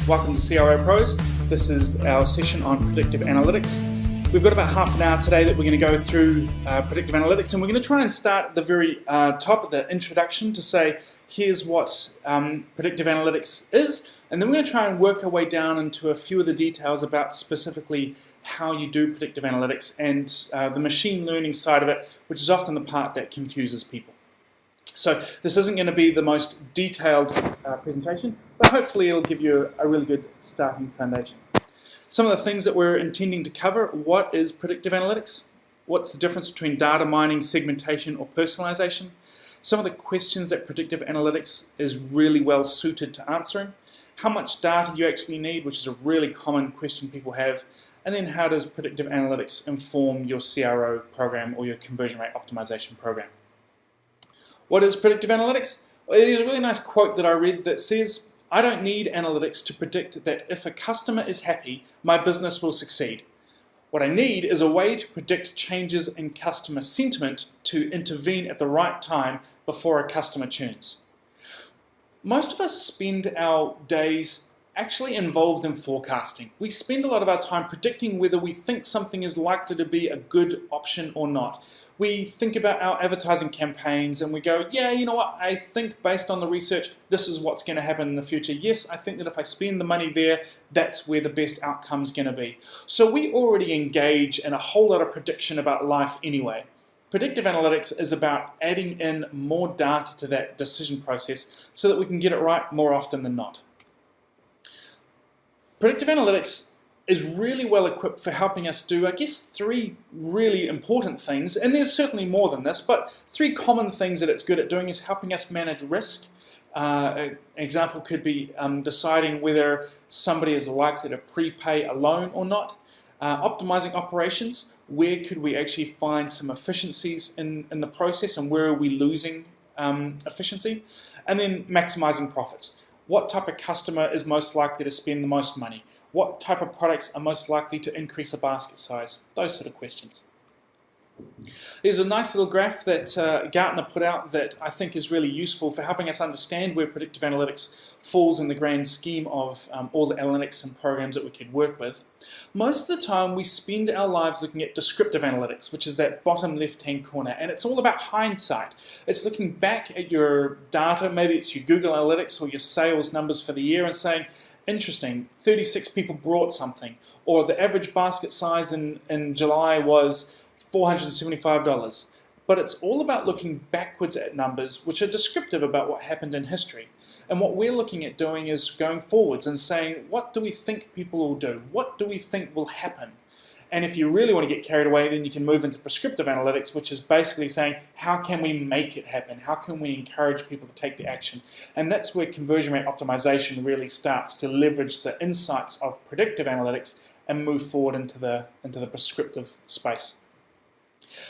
Welcome to CRO Pros. This is our session on predictive analytics. We've got about half an hour today that we're going to go through predictive analytics, and we're going to try and start at the very top of the introduction to say, here's what predictive analytics is, and then we're going to try and work our way down into a few of the details about specifically how you do predictive analytics and the machine learning side of it, which is often the part that confuses people. So this isn't going to be the most detailed presentation, but hopefully it'll give you a really good starting foundation. Some of the things that we're intending to cover: what is predictive analytics? What's the difference between data mining, segmentation, or personalization? Some of the questions that predictive analytics is really well suited to answering. How much data you actually need, which is a really common question people have. And then how does predictive analytics inform your CRO program or your conversion rate optimization program? What is predictive analytics? Well, there's a really nice quote that I read that says, "I don't need analytics to predict that if a customer is happy, my business will succeed. What I need is a way to predict changes in customer sentiment to intervene at the right time before a customer churns." Most of us spend our days actually involved in forecasting. We spend a lot of our time predicting whether we think something is likely to be a good option or not. We think about our advertising campaigns and we go, yeah, you know what, I think based on the research, this is what's going to happen in the future. Yes, I think that if I spend the money there, that's where the best outcome is going to be. So we already engage in a whole lot of prediction about life anyway. Predictive analytics is about adding in more data to that decision process so that we can get it right more often than not. Predictive analytics is really well equipped for helping us do, I guess, three really important things, and there's certainly more than this, but three common things that it's good at doing is helping us manage risk. An example could be deciding whether somebody is likely to prepay a loan or not. Optimizing operations, where could we actually find some efficiencies in the process and where are we losing efficiency? And then maximizing profits. What type of customer is most likely to spend the most money? What type of products are most likely to increase a basket size? Those sort of questions. There's a nice little graph that Gartner put out that I think is really useful for helping us understand where predictive analytics falls in the grand scheme of all the analytics and programs that we could work with. Most of the time we spend our lives looking at descriptive analytics, which is that bottom left-hand corner, and it's all about hindsight. It's looking back at your data, maybe it's your Google Analytics or your sales numbers for the year and saying, interesting, 36 people brought something, or the average basket size in July was $475. But it's all about looking backwards at numbers which are descriptive about what happened in history. And what we're looking at doing is going forwards and saying, what do we think people will do? What do we think will happen? And if you really want to get carried away, then you can move into prescriptive analytics, which is basically saying, how can we make it happen? How can we encourage people to take the action? And that's where conversion rate optimization really starts to leverage the insights of predictive analytics and move forward into the prescriptive space.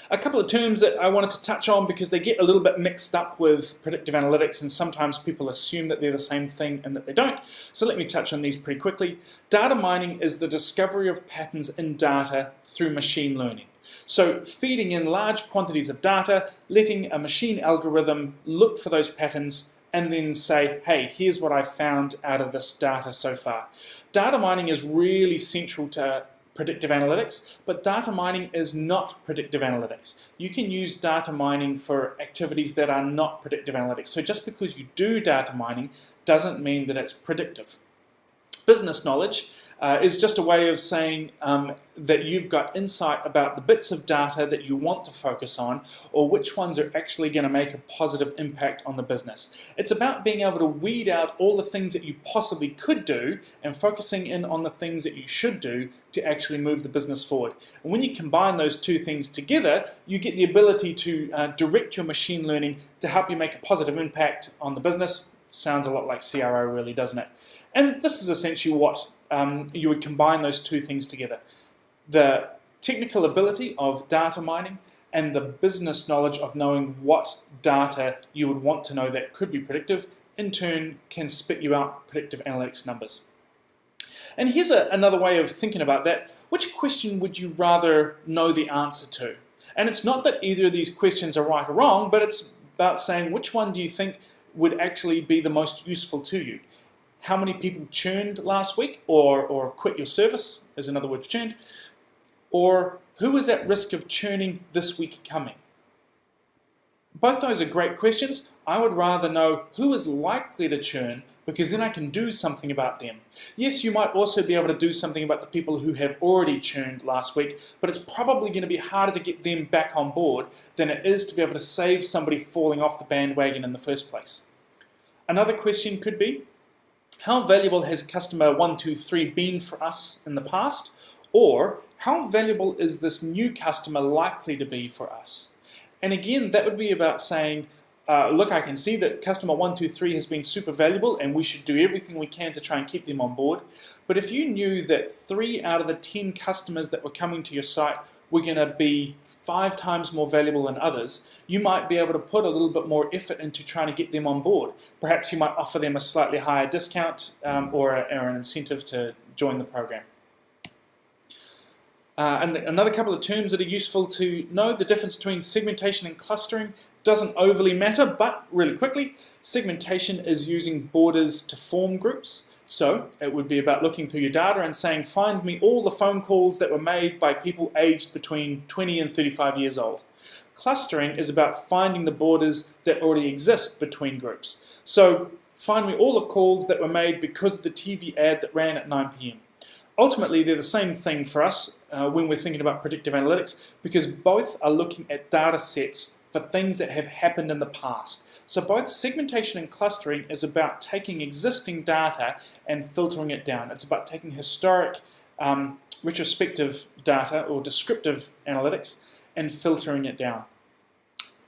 A couple of terms that I wanted to touch on because they get a little bit mixed up with predictive analytics and sometimes people assume that they're the same thing and that they don't. So let me touch on these pretty quickly. Data mining is the discovery of patterns in data through machine learning. So feeding in large quantities of data, letting a machine algorithm look for those patterns and then say, hey, here's what I found out of this data so far. Data mining is really central to predictive analytics, but data mining is not predictive analytics. You can use data mining for activities that are not predictive analytics. So just because you do data mining doesn't mean that it's predictive. Business knowledge is just a way of saying that you've got insight about the bits of data that you want to focus on or which ones are actually going to make a positive impact on the business. It's about being able to weed out all the things that you possibly could do and focusing in on the things that you should do to actually move the business forward. And when you combine those two things together, you get the ability to direct your machine learning to help you make a positive impact on the business. Sounds a lot like CRO really, doesn't it? And this is essentially what you would combine those two things together. The technical ability of data mining and the business knowledge of knowing what data you would want to know that could be predictive, in turn can spit you out predictive analytics numbers. And here's another way of thinking about that. Which question would you rather know the answer to? And it's not that either of these questions are right or wrong, but it's about saying which one do you think would actually be the most useful to you. how many people churned last week, or quit your service is another word for churned, or who is at risk of churning this week coming? Both those are great questions. I would rather know who is likely to churn, because then I can do something about them. Yes, you might also be able to do something about the people who have already churned last week, but it's probably going to be harder to get them back on board than it is to be able to save somebody falling off the bandwagon in the first place. Another question could be, how valuable has customer 123 been for us in the past? Or how valuable is this new customer likely to be for us? And again, that would be about saying, look, I can see that customer 123 has been super valuable and we should do everything we can to try and keep them on board. But if you knew that 3 out of the 10 customers that were coming to your site were going to be 5 times more valuable than others, you might be able to put a little bit more effort into trying to get them on board. Perhaps you might offer them a slightly higher discount or an incentive to join the program. And another couple of terms that are useful to know, the difference between segmentation and clustering doesn't overly matter, but really quickly, segmentation is using borders to form groups. So it would be about looking through your data and saying, find me all the phone calls that were made by people aged between 20 and 35 years old. Clustering is about finding the borders that already exist between groups. So find me all the calls that were made because of the TV ad that ran at 9 p.m. Ultimately, they're the same thing for us when we're thinking about predictive analytics, because both are looking at data sets for things that have happened in the past. So both segmentation and clustering is about taking existing data and filtering it down. It's about taking historic retrospective data or descriptive analytics and filtering it down.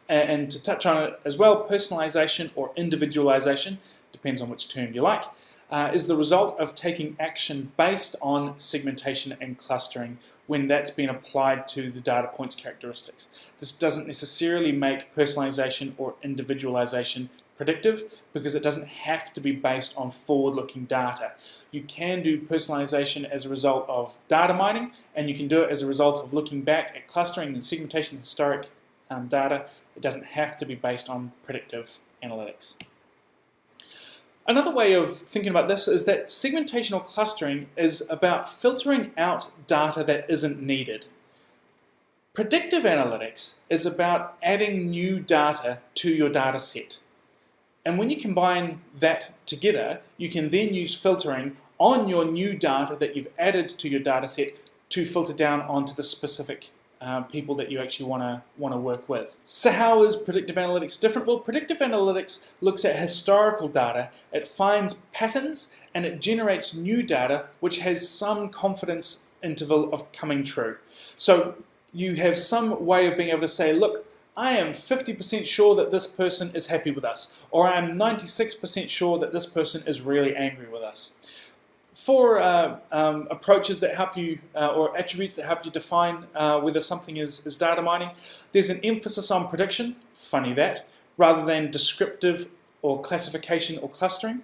And to touch on it as well, personalization or individualization, depends on which term you like, is the result of taking action based on segmentation and clustering when that's been applied to the data points characteristics. This doesn't necessarily make personalization or individualization predictive, because it doesn't have to be based on forward-looking data. You can do personalization as a result of data mining, and you can do it as a result of looking back at clustering and segmentation and historic data. It doesn't have to be based on predictive analytics. Another way of thinking about this is that segmentation or clustering is about filtering out data that isn't needed. Predictive analytics is about adding new data to your data set. And when you combine that together, you can then use filtering on your new data that you've added to your data set to filter down onto the specific people that you actually want to work with. So how is predictive analytics different? Well, predictive analytics looks at historical data, it finds patterns, and it generates new data which has some confidence interval of coming true. So you have some way of being able to say, look, I am 50% sure that this person is happy with us, or I am 96% sure that this person is really angry with us. For approaches that help you, or attributes that help you define whether something is data mining, there's an emphasis on prediction, funny that, rather than descriptive or classification or clustering.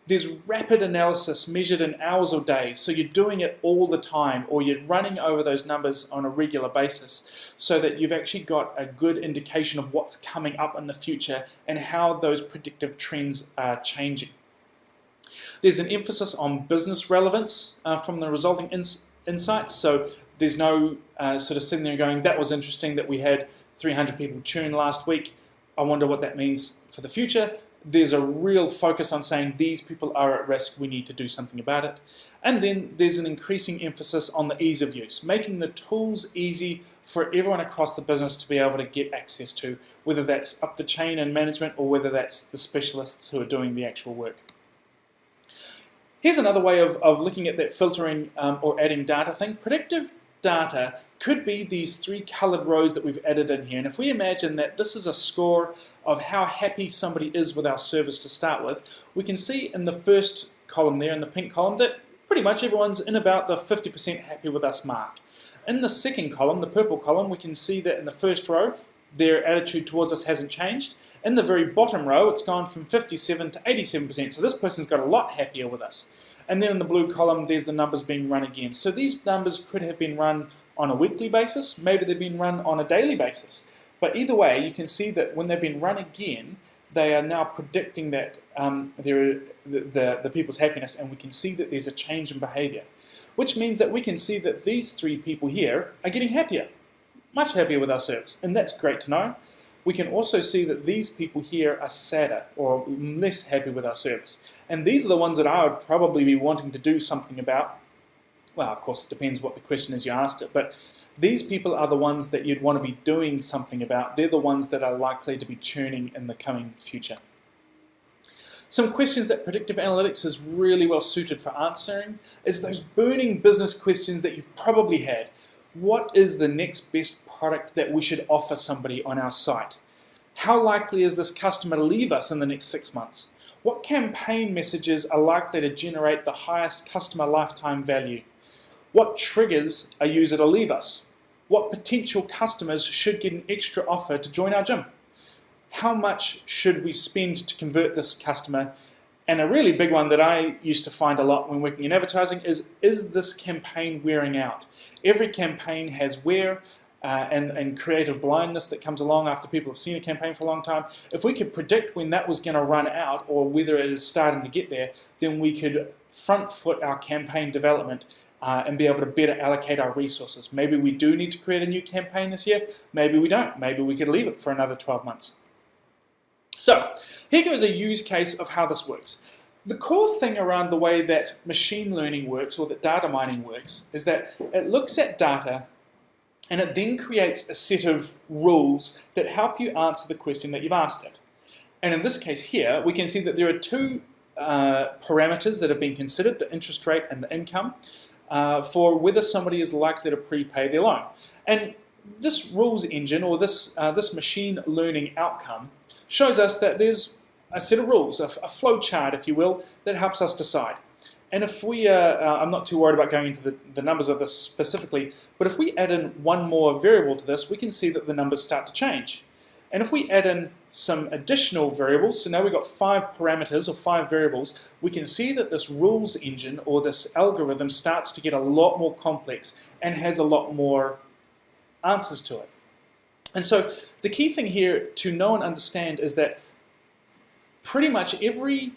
There's rapid analysis measured in hours or days, so you're doing it all the time, or you're running over those numbers on a regular basis so that you've actually got a good indication of what's coming up in the future and how those predictive trends are changing. There's an emphasis on business relevance from the resulting insights, so there's no sort of sitting there going, that was interesting that we had 300 people churn last week, I wonder what that means for the future. There's a real focus on saying these people are at risk, we need to do something about it. And then there's an increasing emphasis on the ease of use, making the tools easy for everyone across the business to be able to get access to, whether that's up the chain in management or whether that's the specialists who are doing the actual work. Here's another way of looking at that filtering or adding data thing. Predictive data could be these 3 colored rows that we've added in here. And if we imagine that this is a score of how happy somebody is with our service to start with, we can see in the first column there, in the pink column, that pretty much everyone's in about the 50% happy with us mark. In the second column, the purple column, we can see that in the first row, their attitude towards us hasn't changed. In the very bottom row, it's gone from 57 to 87%, so this person's got a lot happier with us. And then in the blue column, there's the numbers being run again. So these numbers could have been run on a weekly basis, maybe they've been run on a daily basis. But either way, you can see that when they've been run again, they are now predicting that the people's happiness, and we can see that there's a change in behavior, which means that we can see that these 3 people here are getting happier, much happier with our service, and that's great to know. We can also see that these people here are sadder or less happy with our service, and these are the ones that I would probably be wanting to do something about. Well, of course, it depends what the question is you asked it, but these people are the ones that you'd want to be doing something about. They're the ones that are likely to be churning in the coming future. Some questions that predictive analytics is really well suited for answering is those burning business questions that you've probably had. What is the next best product that we should offer somebody on our site? How likely is this customer to leave us in the next 6 months? What campaign messages are likely to generate the highest customer lifetime value? What triggers a user to leave us? What potential customers should get an extra offer to join our gym? How much should we spend to convert this customer? And a really big one that I used to find a lot when working in advertising is this campaign wearing out? Every campaign has wear and creative blindness that comes along after people have seen a campaign for a long time. If we could predict when that was going to run out or whether it is starting to get there, then we could front foot our campaign development and be able to better allocate our resources. Maybe we do need to create a new campaign this year, maybe we don't. Maybe we could leave it for another 12 months. So, here goes a use case of how this works. The core thing around the way that machine learning works, or that data mining works, is that it looks at data and it then creates a set of rules that help you answer the question that you've asked it. And in this case here, we can see that there are 2 parameters that have been considered, the interest rate and the income, for whether somebody is likely to prepay their loan. And this rules engine, or this machine learning outcome, shows us that there's a set of rules, a flow chart, if you will, that helps us decide. And if we, I'm not too worried about going into the numbers of this specifically, but if we add in one more variable to this, we can see that the numbers start to change. And if we add in some additional variables, so now we've got 5 parameters or 5 variables, we can see that this rules engine or this algorithm starts to get a lot more complex and has a lot more answers to it. And so the key thing here to know and understand is that pretty much every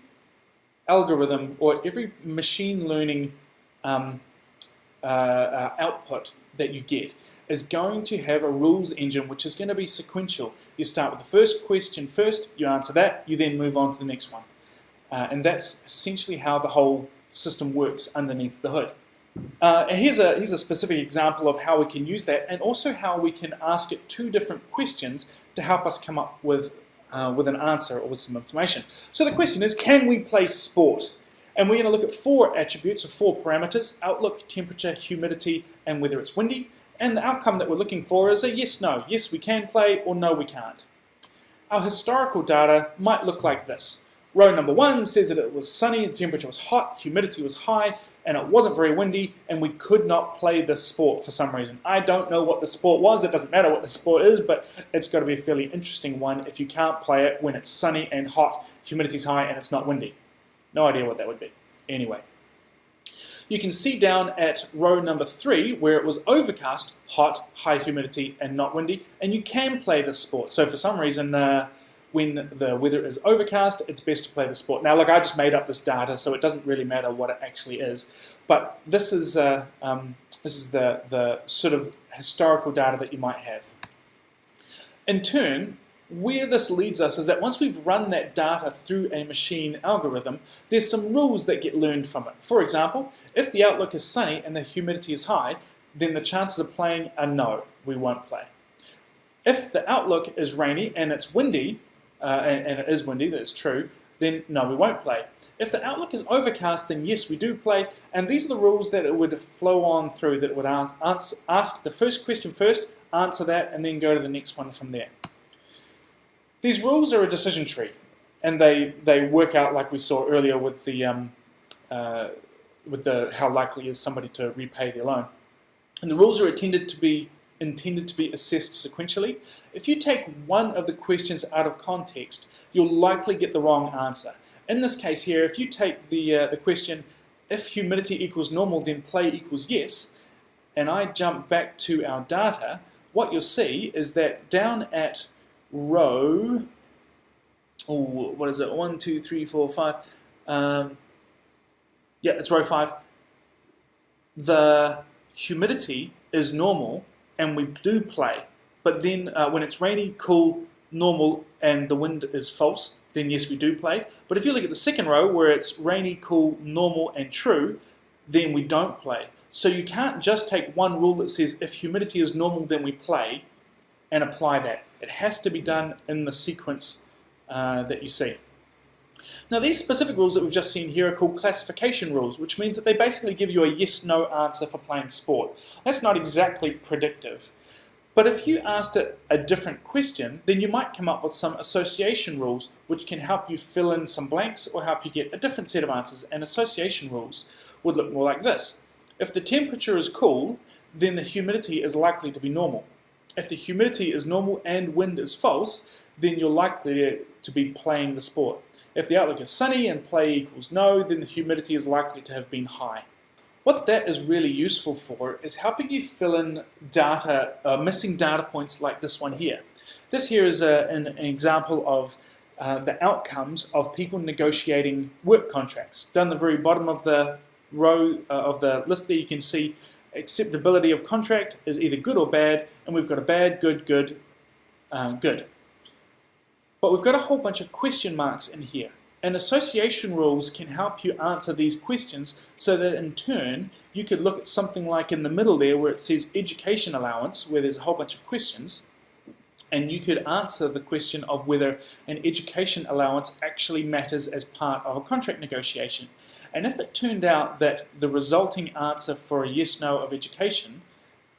algorithm or every machine learning output that you get is going to have a rules engine which is going to be sequential. You start with the first question first, you answer that, you then move on to the next one. And that's essentially how the whole system works underneath the hood. And here's a specific example of how we can use that, and also how we can ask it 2 different questions to help us come up with an answer or with some information. So the question is, can we play sport? And we're going to look at 4 attributes or 4 parameters: outlook, temperature, humidity, and whether it's windy. And the outcome that we're looking for is a yes, no. Yes, we can play, or no, we can't. Our historical data might look like this. Row number 1 says that it was sunny, the temperature was hot, humidity was high, and it wasn't very windy, and we could not play this sport for some reason. I don't know what the sport was. It doesn't matter what the sport is, but it's got to be a fairly interesting one if you can't play it when it's sunny and hot, humidity's high, and it's not windy. No idea what that would be. Anyway. You can see down at row number 3 where it was overcast, hot, high humidity, and not windy, and you can play this sport. So for some reason, when the weather is overcast, it's best to play the sport. Now, look, I just made up this data, so it doesn't really matter what it actually is. But this is the sort of historical data that you might have. In turn, where this leads us is that once we've run that data through a machine algorithm, there's some rules that get learned from it. For example, if the outlook is sunny and the humidity is high, then the chances of playing are no, we won't play. If the outlook is rainy and it's windy, and it is windy, that's true, then no, we won't play. If the outlook is overcast, then yes, we do play, and these are the rules that it would flow on through, that it would ask the first question first, answer that, and then go to the next one from there. These rules are a decision tree, and they work out like we saw earlier with the how likely is somebody to repay their loan. And the rules are intended to be assessed sequentially. If you take one of the questions out of context, you'll likely get the wrong answer. In this case here, if you take the question, if humidity equals normal, then play equals yes, and I jump back to our data, what you'll see is that down at row what is it? 1, 2, 3, 4, 5. Yeah, it's row 5. The humidity is normal and we do play. But then when it's rainy, cool, normal, and the wind is false, then yes, we do play. But if you look at the second row where it's rainy, cool, normal, and true, then we don't play. So you can't just take one rule that says if humidity is normal, then we play, and apply that. It has to be done in the sequence that you see. Now these specific rules that we've just seen here are called classification rules, which means that they basically give you a yes-no answer for playing sport. That's not exactly predictive. But if you asked it a different question, then you might come up with some association rules which can help you fill in some blanks or help you get a different set of answers. And association rules would look more like this. If the temperature is cool, then the humidity is likely to be normal. If the humidity is normal and wind is false, then you're likely to be playing the sport. If the outlook is sunny and play equals no, then the humidity is likely to have been high. What that is really useful for is helping you fill in data, missing data points like this one here. This here is an example of the outcomes of people negotiating work contracts. Down the very bottom of the row of the list there you can see acceptability of contract is either good or bad, and we've got a bad, good, good, good. But we've got a whole bunch of question marks in here. And association rules can help you answer these questions so that in turn you could look at something like in the middle there where it says education allowance, where there's a whole bunch of questions, and you could answer the question of whether an education allowance actually matters as part of a contract negotiation. And if it turned out that the resulting answer for a yes-no of education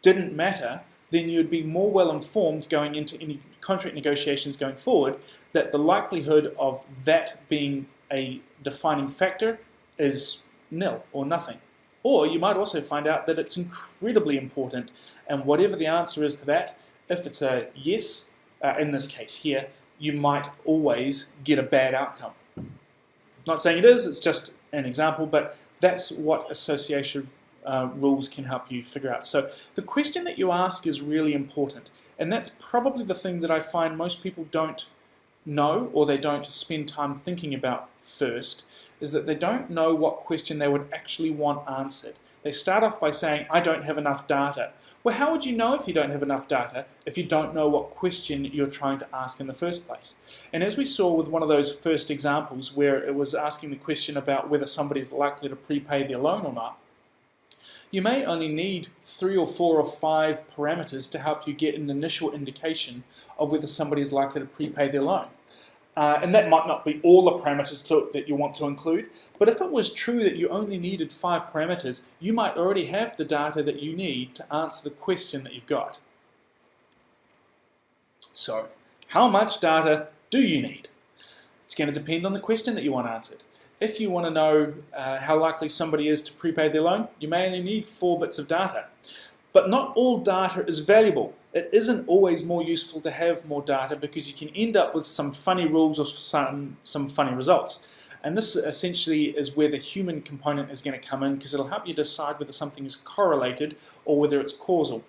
didn't matter, then you'd be more well informed going into any contract negotiations going forward that the likelihood of that being a defining factor is nil or nothing. Or you might also find out that it's incredibly important, and whatever the answer is to that, if it's a yes, in this case here, you might always get a bad outcome. Not saying it is, it's just an example, but that's what association rules can help you figure out. So the question that you ask is really important, and that's probably the thing that I find most people don't know or they don't spend time thinking about first, is that they don't know what question they would actually want answered. They start off by saying, I don't have enough data. Well, how would you know if you don't have enough data if you don't know what question you're trying to ask in the first place? And as we saw with one of those first examples where it was asking the question about whether somebody is likely to prepay their loan or not, you may only need 3 or 4 or 5 parameters to help you get an initial indication of whether somebody is likely to prepay their loan. And that might not be all the parameters that you want to include, but if it was true that you only needed 5 parameters, you might already have the data that you need to answer the question that you've got. So, how much data do you need? It's going to depend on the question that you want answered. If you want to know how likely somebody is to prepay their loan, you may only need 4 bits of data. But not all data is valuable. It isn't always more useful to have more data because you can end up with some funny rules or some funny results. And this essentially is where the human component is going to come in, because it'll help you decide whether something is correlated or whether it's causal.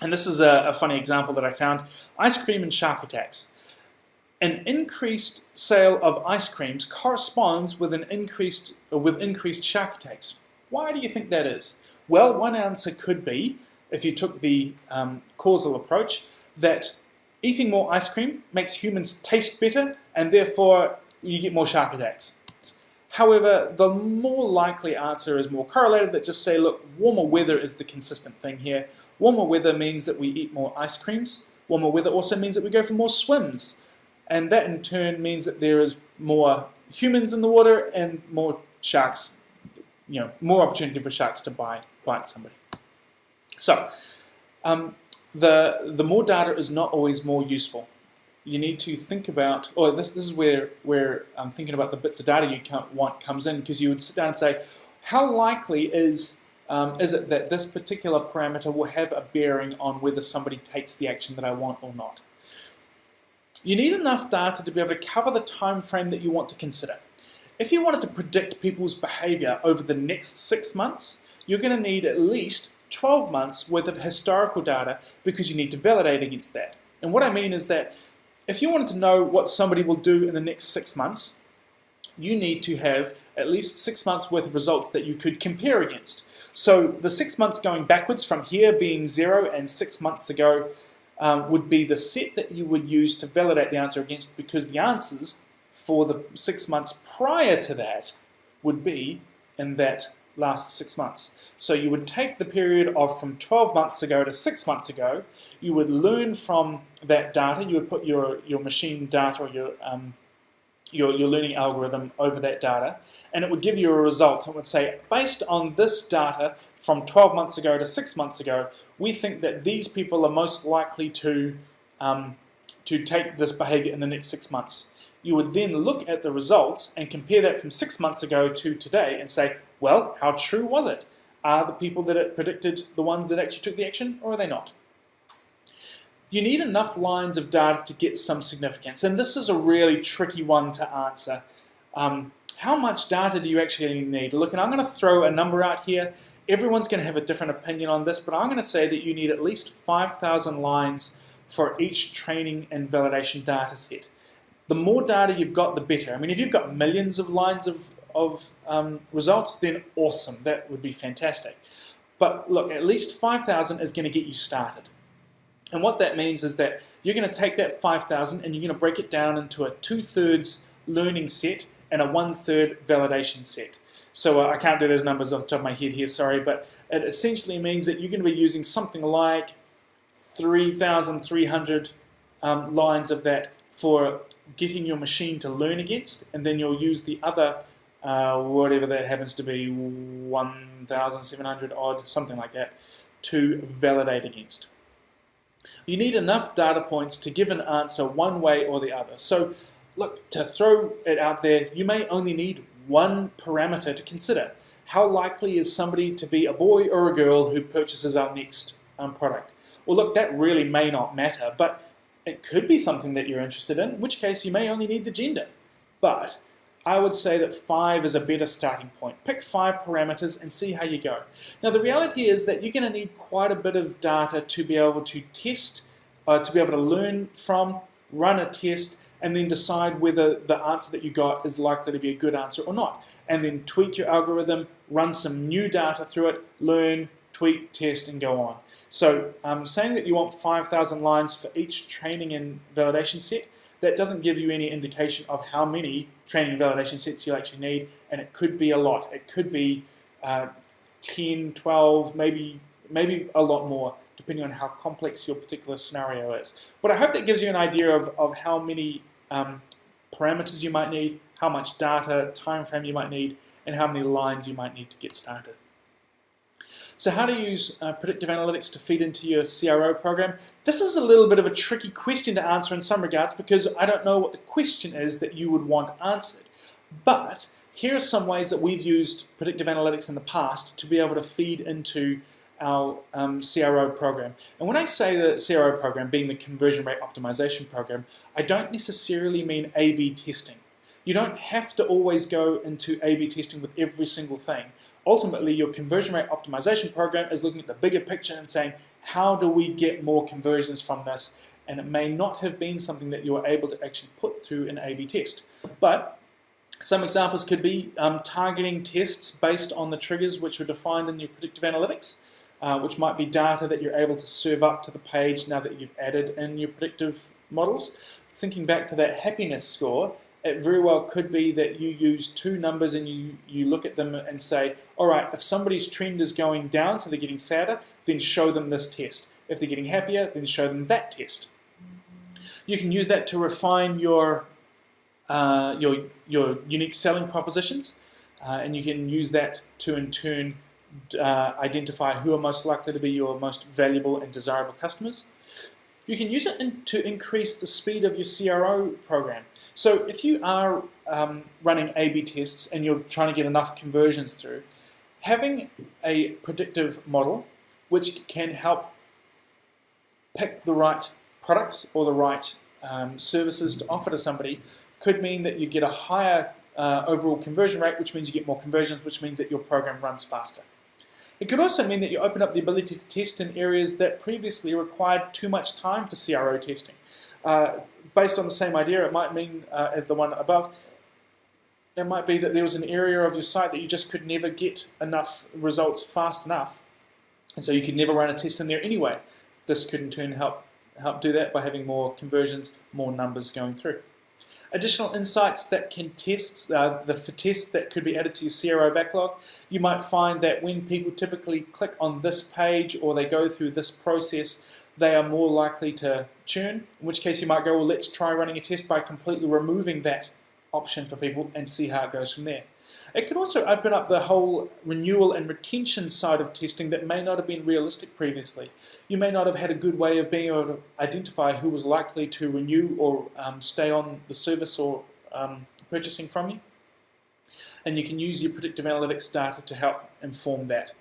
And this is a funny example that I found. Ice cream and shark attacks. An increased sale of ice creams corresponds with increased shark attacks. Why do you think that is? Well, one answer could be, if you took the causal approach, that eating more ice cream makes humans taste better and therefore you get more shark attacks. However, the more likely answer is more correlated, that just say, look, warmer weather is the consistent thing here. Warmer weather means that we eat more ice creams. Warmer weather also means that we go for more swims. And that in turn means that there is more humans in the water and more sharks, more opportunity for sharks to bite somebody. So, the more data is not always more useful. You need to think about, or this is where thinking about the bits of data you want comes in, because you would sit down and say, how likely is it that this particular parameter will have a bearing on whether somebody takes the action that I want or not? You need enough data to be able to cover the time frame that you want to consider. If you wanted to predict people's behavior over the next 6 months, you're going to need at least 12 months worth of historical data, because you need to validate against that. And what I mean is that if you wanted to know what somebody will do in the next 6 months, you need to have at least 6 months worth of results that you could compare against. So the 6 months going backwards from here being 0 and 6 months ago would be the set that you would use to validate the answer against, because the answers for the 6 months prior to that would be in that last 6 months. So you would take the period of from 12 months ago to 6 months ago, you would learn from that data, you would put your machine data or your learning algorithm over that data, and it would give you a result. It would say, based on this data from 12 months ago to 6 months ago, we think that these people are most likely to take this behavior in the next 6 months. You would then look at the results and compare that from 6 months ago to today and say, well, how true was it? Are the people that it predicted the ones that actually took the action, or are they not? You need enough lines of data to get some significance, and this is a really tricky one to answer. How much data do you actually need? Look, and I'm going to throw a number out here. Everyone's going to have a different opinion on this, but I'm going to say that you need at least 5,000 lines for each training and validation data set. The more data you've got, the better. I mean, if you've got millions of lines of results, then awesome, that would be fantastic. But look, at least 5,000 is going to get you started. And what that means is that you're going to take that 5,000 and you're going to break it down into a 2/3 learning set and a 1/3 validation set. So I can't do those numbers off the top of my head here, sorry, but it essentially means that you're going to be using something like 3,300 lines of that for getting your machine to learn against, and then you'll use the other, whatever that happens to be, 1,700 odd, something like that, to validate against. You need enough data points to give an answer one way or the other. So look, to throw it out there, you may only need one parameter to consider. How likely is somebody to be a boy or a girl who purchases our next product? Well, look, that really may not matter, but it could be something that you're interested in, in which case you may only need the gender. But I would say that 5 is a better starting point. Pick 5 parameters and see how you go. Now, the reality is that you're going to need quite a bit of data to be able to test, to be able to learn from, run a test, and then decide whether the answer that you got is likely to be a good answer or not. And then tweak your algorithm, run some new data through it, learn, tweak, test, and go on. So saying that you want 5,000 lines for each training and validation set, that doesn't give you any indication of how many training and validation sets you actually need, and it could be a lot. It could be 10, 12, maybe a lot more, depending on how complex your particular scenario is. But I hope that gives you an idea of how many parameters you might need, how much data, time frame you might need, and how many lines you might need to get started. So how to use predictive analytics to feed into your CRO program? This is a little bit of a tricky question to answer in some regards, because I don't know what the question is that you would want answered. But here are some ways that we've used predictive analytics in the past to be able to feed into our CRO program. And when I say the CRO program being the conversion rate optimization program, I don't necessarily mean A/B testing. You don't have to always go into A/B testing with every single thing. Ultimately, your conversion rate optimization program is looking at the bigger picture and saying, how do we get more conversions from this? And it may not have been something that you were able to actually put through an A/B test. But some examples could be targeting tests based on the triggers which are defined in your predictive analytics, which might be data that you're able to serve up to the page now that you've added in your predictive models. Thinking back to that happiness score, it very well could be that you use 2 numbers and you look at them and say, all right, if somebody's trend is going down, so they're getting sadder, then show them this test. If they're getting happier, then show them that test. You can use that to refine your unique selling propositions, and you can use that to in turn identify who are most likely to be your most valuable and desirable customers. You can use it to increase the speed of your CRO program. So if you are running A/B tests and you're trying to get enough conversions through, having a predictive model which can help pick the right products or the right services to offer to somebody could mean that you get a higher overall conversion rate, which means you get more conversions, which means that your program runs faster. It could also mean that you open up the ability to test in areas that previously required too much time for CRO testing. based on the same idea, it might mean, as the one above, it might be that there was an area of your site that you just could never get enough results fast enough, and so you could never run a test in there anyway. This could in turn help do that by having more conversions, more numbers going through. Additional insights that can test, for tests that could be added to your CRO backlog, you might find that when people typically click on this page or they go through this process, they are more likely to churn, in which case you might go, well, let's try running a test by completely removing that option for people and see how it goes from there. It could also open up the whole renewal and retention side of testing that may not have been realistic previously. You may not have had a good way of being able to identify who was likely to renew or stay on the service or purchasing from you. And you can use your predictive analytics data to help inform that.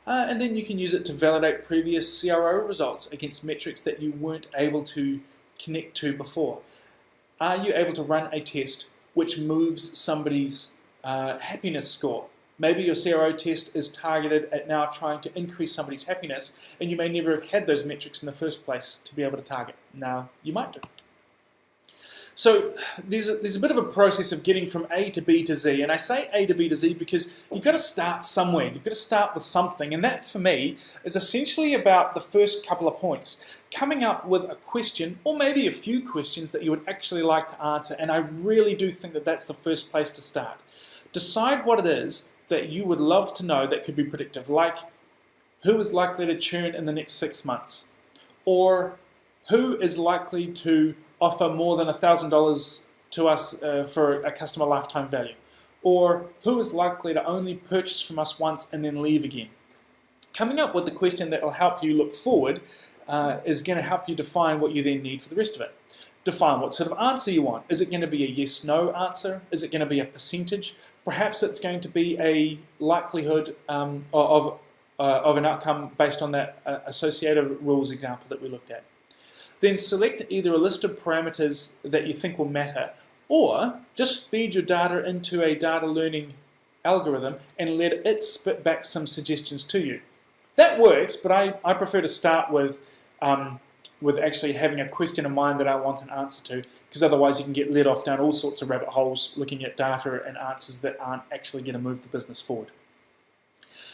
And then you can use it to validate previous CRO results against metrics that you weren't able to connect to before. Are you able to run a test which moves somebody's happiness score? Maybe your CRO test is targeted at now trying to increase somebody's happiness, and you may never have had those metrics in the first place to be able to target. Now you might do. So there's a bit of a process of getting from A to B to Z, and I say A to B to Z because you've got to start somewhere. You've got to start with something, and that for me is essentially about the first couple of points. Coming up with a question, or maybe a few questions that you would actually like to answer, and I really do think that that's the first place to start. Decide what it is that you would love to know that could be predictive, like who is likely to churn in the next 6 months, or who is likely to offer more than $1,000 to us for a customer lifetime value, or who is likely to only purchase from us once and then leave again. Coming up with the question that will help you look forward is going to help you define what you then need for the rest of it. Define what sort of answer you want. Is it going to be a yes-no answer? Is it going to be a percentage? Perhaps it's going to be a likelihood of an outcome based on that associated rules example that we looked at. Then select either a list of parameters that you think will matter, or just feed your data into a data learning algorithm and let it spit back some suggestions to you. That works, but I prefer to start with actually having a question in mind that I want an answer to, because otherwise you can get led off down all sorts of rabbit holes looking at data and answers that aren't actually going to move the business forward.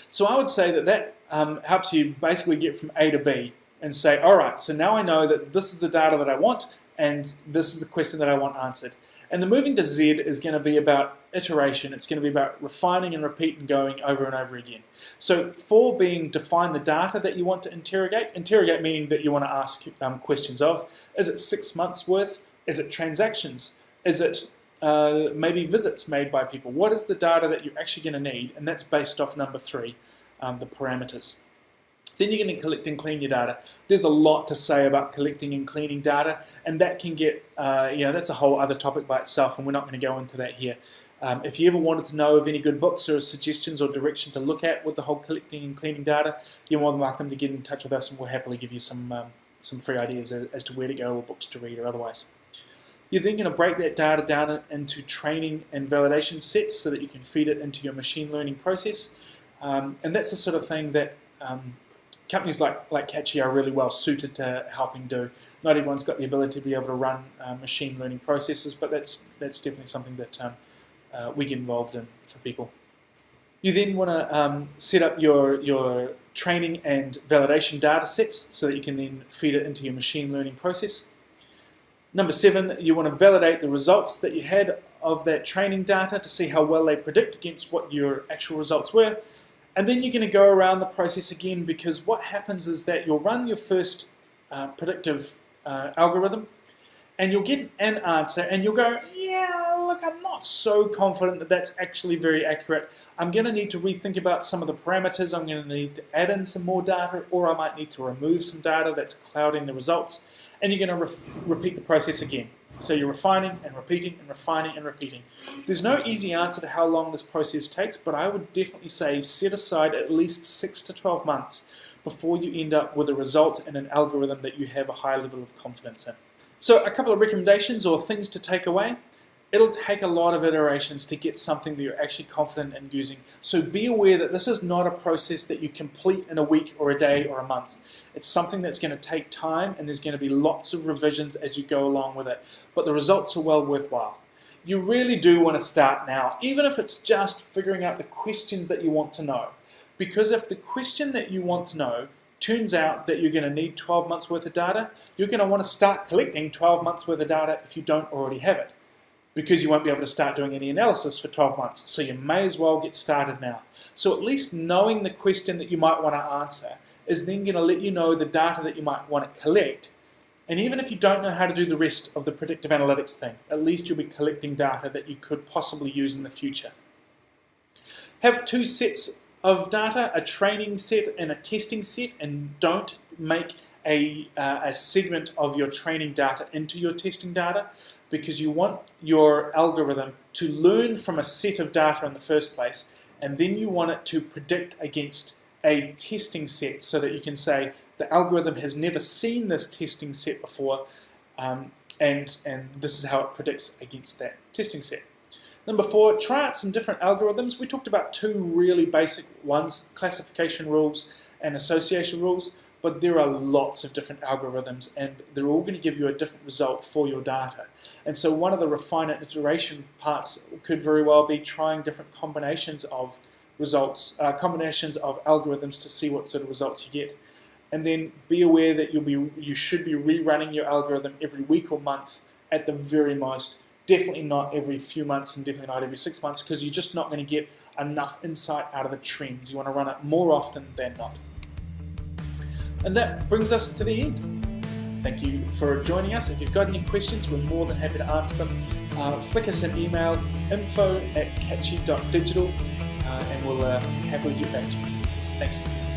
So I would say that helps you basically get from A to B and say, all right, so now I know that this is the data that I want and this is the question that I want answered. And the moving to Z is going to be about iteration. It's going to be about refining and repeat and going over and over again. So for being define the data that you want to interrogate meaning that you want to ask questions of. Is it 6 months worth? Is it transactions? Is it maybe visits made by people? What is the data that you're actually going to need? And that's based off number 3, the parameters. Then you're going to collect and clean your data. There's a lot to say about collecting and cleaning data, and that can get, that's a whole other topic by itself, and we're not going to go into that here. If you ever wanted to know of any good books or suggestions or direction to look at with the whole collecting and cleaning data, you're more than welcome to get in touch with us, and we'll happily give you some free ideas as to where to go or books to read or otherwise. You're then going to break that data down into training and validation sets so that you can feed it into your machine learning process, and that's the sort of thing that companies like Catchy are really well suited to helping do. Not everyone's got the ability to be able to run machine learning processes, but that's definitely something that we get involved in for people. You then want to set up your training and validation data sets so that you can then feed it into your machine learning process. Number 7, you want to validate the results that you had of that training data to see how well they predict against what your actual results were. And then you're going to go around the process again, because what happens is that you'll run your first predictive algorithm and you'll get an answer and you'll go, yeah, look, I'm not so confident that that's actually very accurate. I'm going to need to rethink about some of the parameters. I'm going to need to add in some more data, or I might need to remove some data that's clouding the results. And you're going to repeat the process again. So you're refining and repeating and refining and repeating. There's no easy answer to how long this process takes, but I would definitely say set aside at least 6 to 12 months before you end up with a result in an algorithm that you have a high level of confidence in. So a couple of recommendations or things to take away. it'll take a lot of iterations to get something that you're actually confident in using. So be aware that this is not a process that you complete in a week or a day or a month. It's something that's going to take time, and there's going to be lots of revisions as you go along with it. But the results are well worthwhile. You really do want to start now, even if it's just figuring out the questions that you want to know. Because if the question that you want to know turns out that you're going to need 12 months worth of data, you're going to want to start collecting 12 months worth of data if you don't already have it, because you won't be able to start doing any analysis for 12 months. So you may as well get started now. So at least knowing the question that you might want to answer is then going to let you know the data that you might want to collect. And even if you don't know how to do the rest of the predictive analytics thing, at least you'll be collecting data that you could possibly use in the future. Have two sets of data, a training set and a testing set, and don't make a segment of your training data into your testing data, because you want your algorithm to learn from a set of data in the first place, and then you want it to predict against a testing set, so that you can say the algorithm has never seen this testing set before, and this is how it predicts against that testing set. Number 4, try out some different algorithms. We talked about two really basic ones, classification rules and association rules, but there are lots of different algorithms, and they're all going to give you a different result for your data. And so one of the refine and iteration parts could very well be trying different combinations of results, combinations of algorithms to see what sort of results you get. And then be aware that you should be rerunning your algorithm every week or month at the very most. Definitely not every few months, and definitely not every 6 months, because you're just not going to get enough insight out of the trends. You want to run it more often than not. And that brings us to the end. Thank you for joining us. If you've got any questions, we're more than happy to answer them. Flick us an email, info@catchy.digital, and we'll happily get back to you. Thanks.